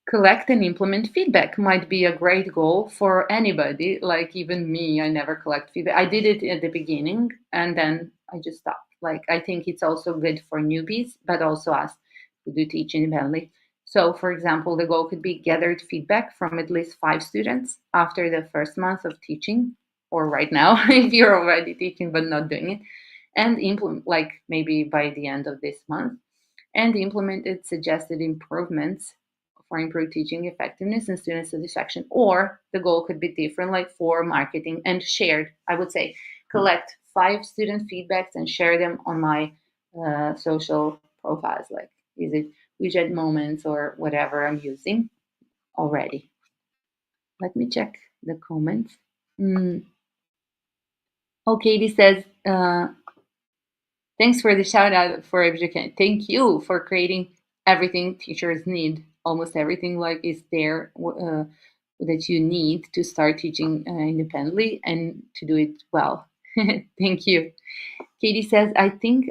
Collect and implement feedback might be a great goal for anybody. Like even me, I never collect feedback. I did it at the beginning and then I just stopped. Like I think it's also good for newbies, but also us who do teach independently. So, for example, the goal could be gathered feedback from at least 5 students after the first month of teaching, or right now if you're already teaching but not doing it, and implement, like maybe by the end of this month, and implemented suggested improvements for improved teaching effectiveness and student satisfaction. Or the goal could be different, like for marketing and shared. I would say collect 5 student feedbacks and share them on my social profiles, like is it widget moments or whatever I'm using already. Let me check the comments. Oh, Katie says, thanks for the shout out for education. Thank you for creating everything teachers need. Almost everything like is there that you need to start teaching independently and to do it well. Thank you. Katie says, I think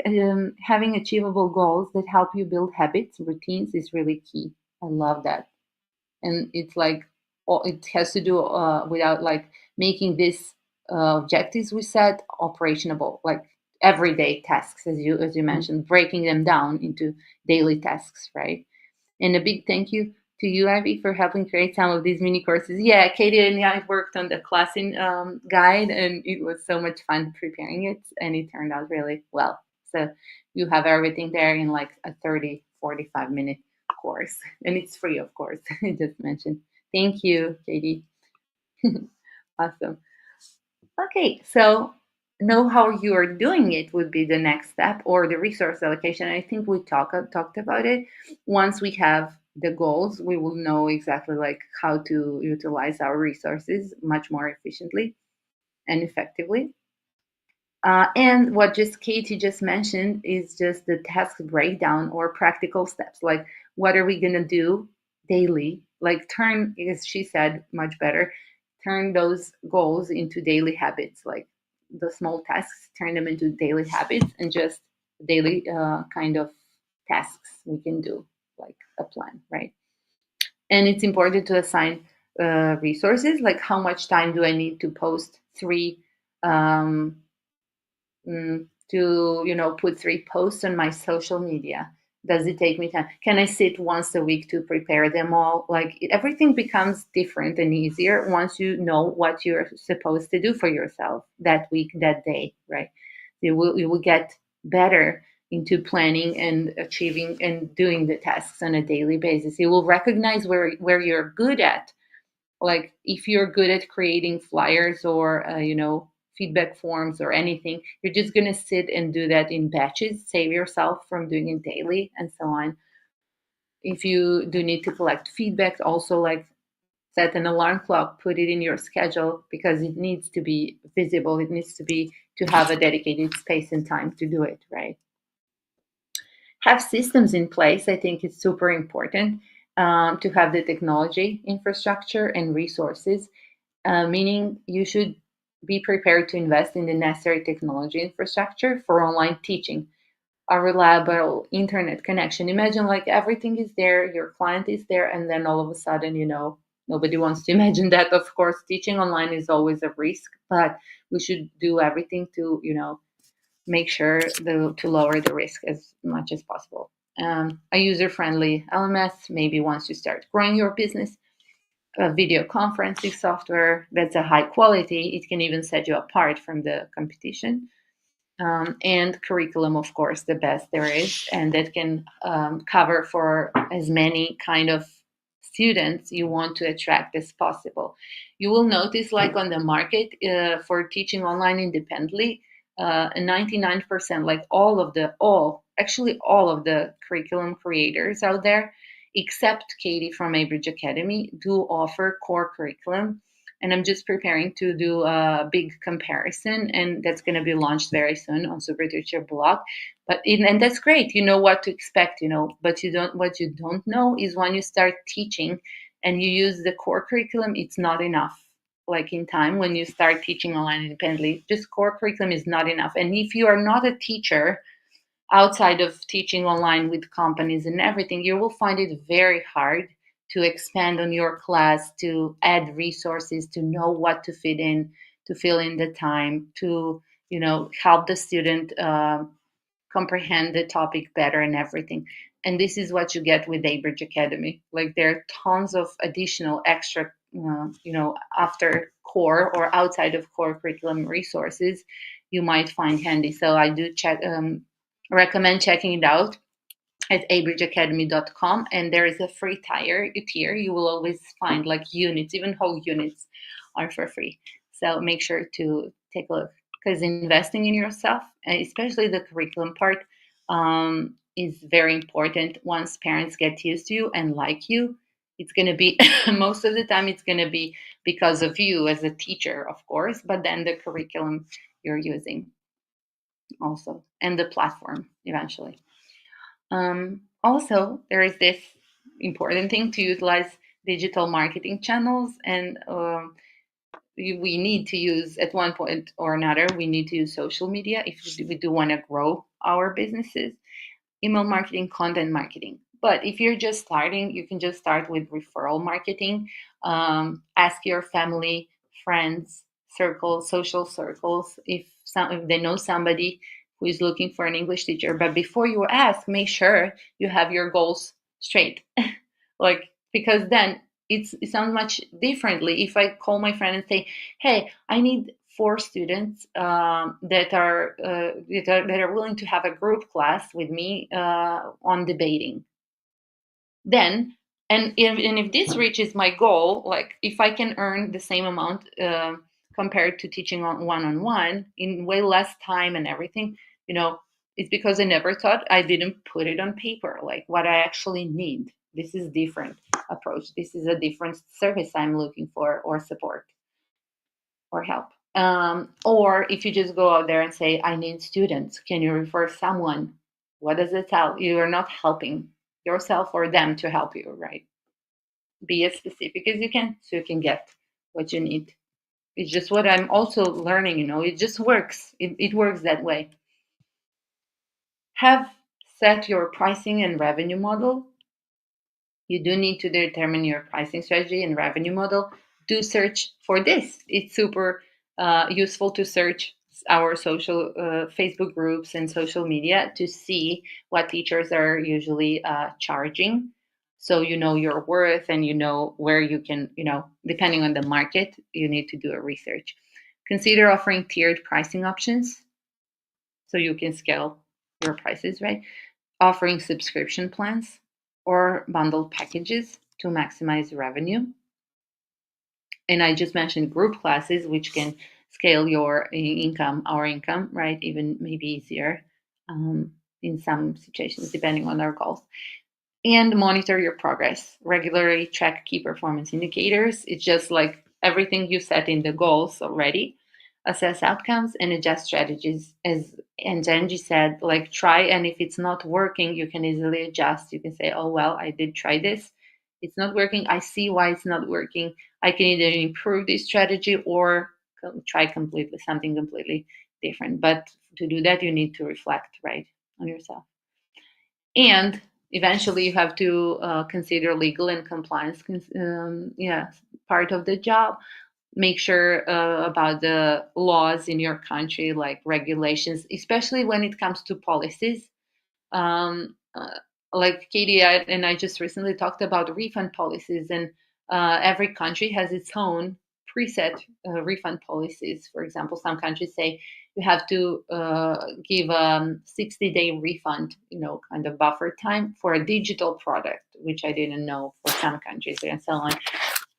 having achievable goals that help you build habits, routines is really key. I love that. And it's like it has to do without like making this objectives we set operationable, like everyday tasks, as you mentioned, breaking them down into daily tasks, right? And a big thank you to you, Ivy, for helping create some of these mini courses. Yeah, Katie and I worked on the classing guide, and it was so much fun preparing it, and it turned out really well. So you have everything there in like a 30-45 minute course, and it's free, of course. I just mentioned. Thank you, Katie. Awesome. Okay, so know how you are doing it would be the next step, or the resource allocation. I think we talked about it. Once we have the goals, we will know exactly like how to utilize our resources much more efficiently and effectively. And what just Katie just mentioned is just the task breakdown or practical steps. Like, what are we gonna do daily? Like, turn, as she said, much better, turn those goals into daily habits. Like the small tasks, turn them into daily habits, and just daily kind of tasks we can do, like a plan, right? And it's important to assign resources. Like, how much time do I need to post three? To put 3 posts on my social media? Does it take me time? Can I sit once a week to prepare them all? Like everything becomes different and easier once you know what you're supposed to do for yourself that week, that day, right? You will get better into planning and achieving and doing the tasks on a daily basis. You will recognize where you're good at. Like if you're good at creating flyers or feedback forms or anything, you're just going to sit and do that in batches, save yourself from doing it daily and so on. if you do need to collect feedback, also like set an alarm clock, put it in your schedule, because it needs to be visible. It needs to have a dedicated space and time to do it, right? Have systems in place. I think it's super important to have the technology infrastructure and resources, meaning you should be prepared to invest in the necessary technology infrastructure for online teaching, a reliable internet connection. Imagine like everything is there, your client is there, and then all of a sudden, nobody wants to imagine that. Of course, teaching online is always a risk, but we should do everything to, make sure to lower the risk as much as possible. A user-friendly LMS, maybe once you start growing your business, a video conferencing software that's a high quality, it can even set you apart from the competition. And curriculum, of course, the best there is, and that can cover for as many kind of students you want to attract as possible. You will notice, like on the market for teaching online independently, 99%, like actually all of the curriculum creators out there, except Katie from Abridge Academy, do offer core curriculum, and I'm just preparing to do a big comparison, and that's going to be launched very soon on Super Teacher blog. And that's great. You know what to expect, but you don't. What you don't know is when you start teaching and you use the core curriculum, it's not enough. Like in time, when you start teaching online independently, just core curriculum is not enough. And if you are not a teacher outside of teaching online with companies and everything, you will find it very hard to expand on your class, to add resources, to know what to fit in, to fill in the time, to help the student comprehend the topic better and everything. And this is what you get with Abridge Academy. Like there are tons of additional extra, after core or outside of core curriculum resources you might find handy. So I do recommend checking it out at abridgeacademy.com, and there is a free tier. You will always find like units, even whole units are for free. So make sure to take a look, because investing in yourself, especially the curriculum part, is very important. Once parents get used to you and like you, it's going to be most of the time it's going to be because of you as a teacher, of course, but then the curriculum you're using also, and the platform eventually. Also, there is this important thing to utilize digital marketing channels, and we need to use, at one point or another, we need to use social media if we do want to grow our businesses. Email marketing, content marketing. But if you're just starting, you can just start with referral marketing. Ask your family, friends, circles, social circles, if they know somebody who is looking for an English teacher. But before you ask, make sure you have your goals straight. Like, because then it sounds much differently if I call my friend and say, "Hey, I need 4 students that are willing to have a group class with me on debating." Then, and if this reaches my goal, like if I can earn the same amount compared to teaching on one-on-one in way less time and everything, it's because I never thought, I didn't put it on paper, like what I actually need. This is different approach. This is a different service I'm looking for, or support, or help. Or if you just go out there and say, I need students, can you refer someone? What does it tell? You are not helping yourself or them to help you, right? Be as specific as you can so you can get what you need. It's just what I'm also learning, it just works. It works that way. Have set your pricing and revenue model. You do need to determine your pricing strategy and revenue model. Do search for this. It's super useful to search our social Facebook groups and social media to see what teachers are usually charging. So you know your worth, and you know where you can, depending on the market, you need to do a research. Consider offering tiered pricing options so you can scale your prices, right? Offering subscription plans or bundled packages to maximize revenue. And I just mentioned group classes, which can scale your income, our income, right? Even maybe easier in some situations, depending on our goals. And monitor your progress. Regularly check key performance indicators. It's just like everything you set in the goals already. Assess outcomes and adjust strategies. As Angie said, like try, and if it's not working, you can easily adjust. You can say, oh, well, I did try this. It's not working. I see why it's not working. I can either improve this strategy or try completely something completely different. But to do that, you need to reflect, right, on yourself. And eventually you have to consider legal and compliance yeah, part of the job. Make sure about the laws in your country, like regulations, especially when it comes to policies. Like Katie and I just recently talked about refund policies, and every country has its own preset refund policies. For example, some countries say you have to give a 60-day refund, kind of buffer time for a digital product, which I didn't know for some countries and so on.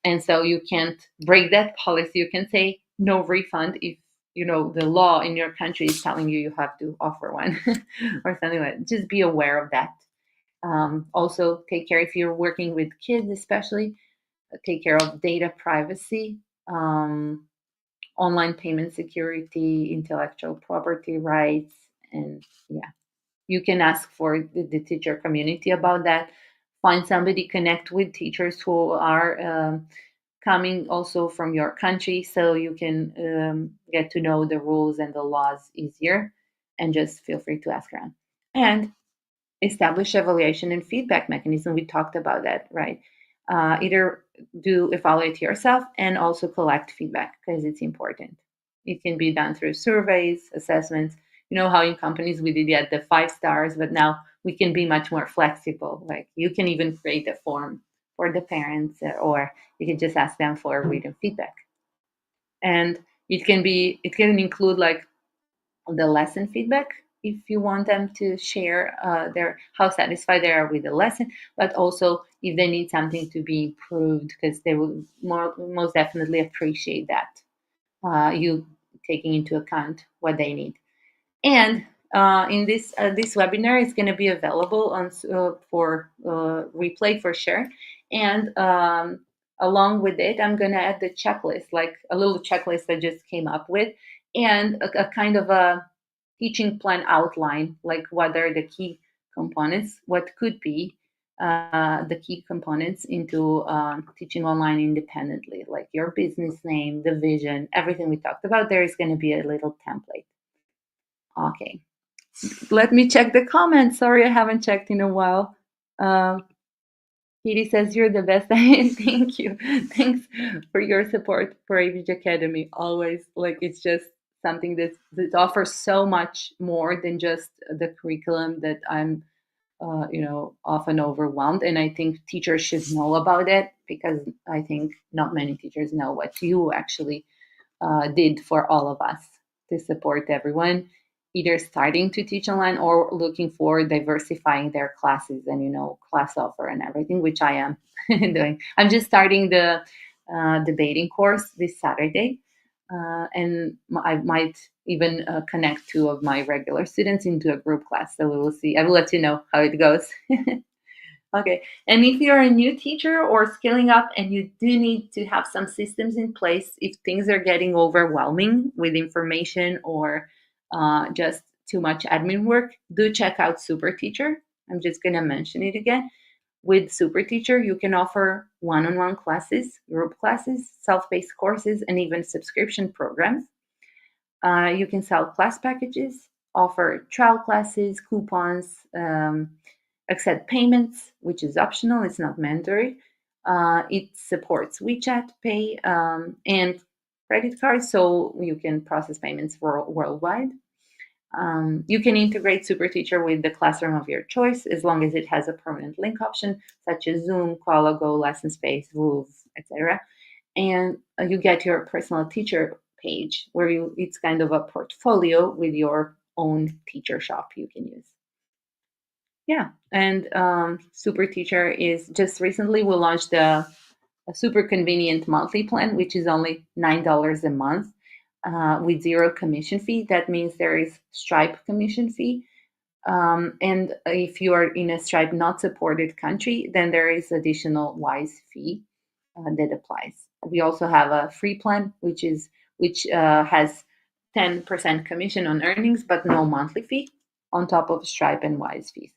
And so you can't break that policy. You can say no refund if the law in your country is telling you have to offer one or something like that. Just be aware of that. Also take care, if you're working with kids especially, take care of data privacy, online payment security, intellectual property rights. And yeah, you can ask for the teacher community about that. Find somebody, connect with teachers who are coming also from your country, so you can get to know the rules and the laws easier, and just feel free to ask around. And establish evaluation and feedback mechanism. We talked about that, right? Either do evaluate yourself and also collect feedback, because it's important. It can be done through surveys, assessments. You know how in companies we did get the 5 stars, but now we can be much more flexible. Like you can even create a form for the parents, or you can just ask them for written feedback. And it can include like the lesson feedback, if you want them to share their how satisfied they are with the lesson, but also if they need something to be improved, because they will most definitely appreciate that, you taking into account what they need. And in this webinar is going to be available on for replay for sure. And along with it, I'm going to add the checklist, like a little checklist I just came up with, and a kind of a teaching plan outline, like what are the key components, what could be the key components into teaching online independently, like your business name, the vision, everything we talked about. There is going to be a little template. Okay, let me check the comments. Sorry, I haven't checked in a while. Katie says you're the best. Thank you. Thanks for your support for AVG Academy. Always, like, it's just something that offers so much more than just the curriculum, that I'm often overwhelmed. And I think teachers should know about it, because I think not many teachers know what you actually did for all of us to support everyone, either starting to teach online or looking for diversifying their classes and class offer and everything, which I am doing. I'm just starting the debating course this Saturday, and I might even connect 2 of my regular students into a group class. So we will see. I will let you know how it goes. Okay. And if you're a new teacher or scaling up and you do need to have some systems in place, if things are getting overwhelming with information or just too much admin work, do check out Super Teacher. I'm just going to mention it again. With Super Teacher, you can offer one-on-one classes, group classes, self-paced courses, and even subscription programs. You can sell class packages, offer trial classes, coupons, accept payments, which is optional, it's not mandatory. It supports WeChat Pay and credit cards, so you can process payments worldwide. You can integrate Super Teacher with the classroom of your choice, as long as it has a permanent link option, such as Zoom, Qualago, Lesson Space, Woof, etc. And you get your personal teacher page, where it's kind of a portfolio with your own teacher shop you can use. Yeah, and Super Teacher is just recently we launched a super convenient monthly plan, which is only $9 a month with zero commission fee. That means there is Stripe commission fee, And if you are in a Stripe not supported country, then there is additional WISE fee that applies. We also have a free plan, which has 10% commission on earnings, but no monthly fee on top of Stripe and WISE fees.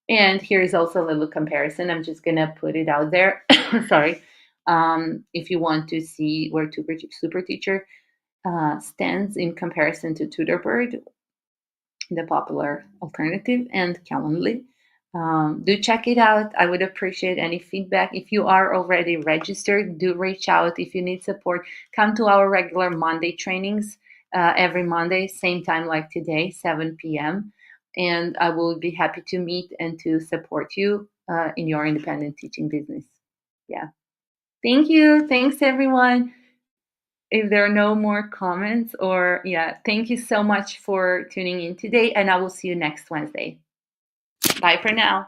And here's also a little comparison. I'm just gonna put it out there. Sorry. If you want to see where Super Teacher stands in comparison to Tutorbird, the popular alternative, and Calendly. Do check it out. I would appreciate any feedback. If you are already registered, do reach out. If you need support, come to our regular Monday trainings every Monday, same time like today, 7 p.m. And I will be happy to meet and to support you in your independent teaching business. Yeah. Thank you. Thanks, everyone. If there are no more comments, or yeah, thank you so much for tuning in today, and I will see you next Wednesday. Bye for now.